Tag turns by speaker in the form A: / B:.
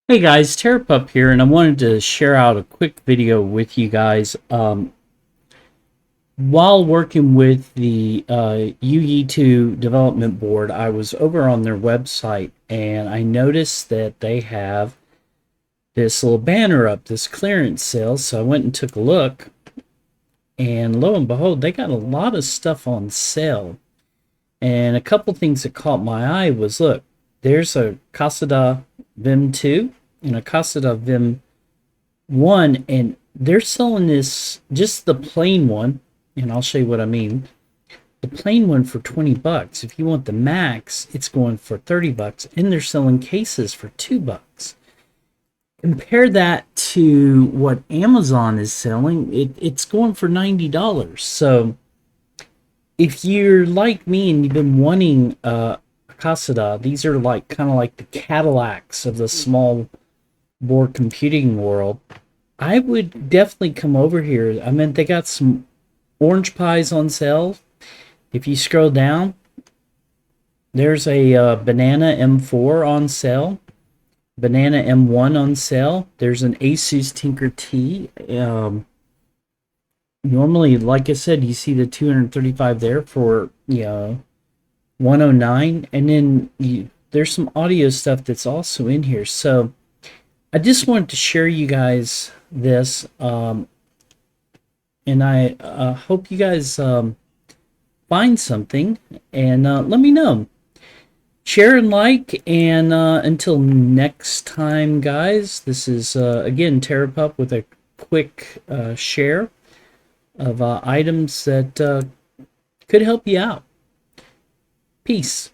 A: Hey guys, Terrorpup here, and I wanted to share out a quick video with you guys. While working with the Youyeetoo development board, I was over on their website and I noticed that they have this little banner up, this clearance sale. So I went and took a look, and lo and behold, they got a lot of stuff on sale. And a couple things that caught my eye was, look, there's a Khadas VIM2 and a Khadas VIM1, and they're selling this, just the plain one, and I'll show you what I mean. The plain one for 20 bucks. If you want the max, it's going for 30 bucks, and they're selling cases for 2 bucks. Compare that to what Amazon is selling, it's going for $90. So if you're like me and you've been wanting Khadas, these are like kind of like the Cadillacs of the small board computing world. I would definitely come over here. I mean, they got some orange pies on sale. If you scroll down, there's a banana M4 on sale, banana M1 on sale. There's an ASUS Tinker T. Normally, like I said, you see the 235 there for 109, and then there's some audio stuff that's also in here. So I just wanted to share you guys this, and I hope you guys find something, and let me know. Share and like, and until next time, guys, this is again Terrorpup with a quick share of items that could help you out. Peace.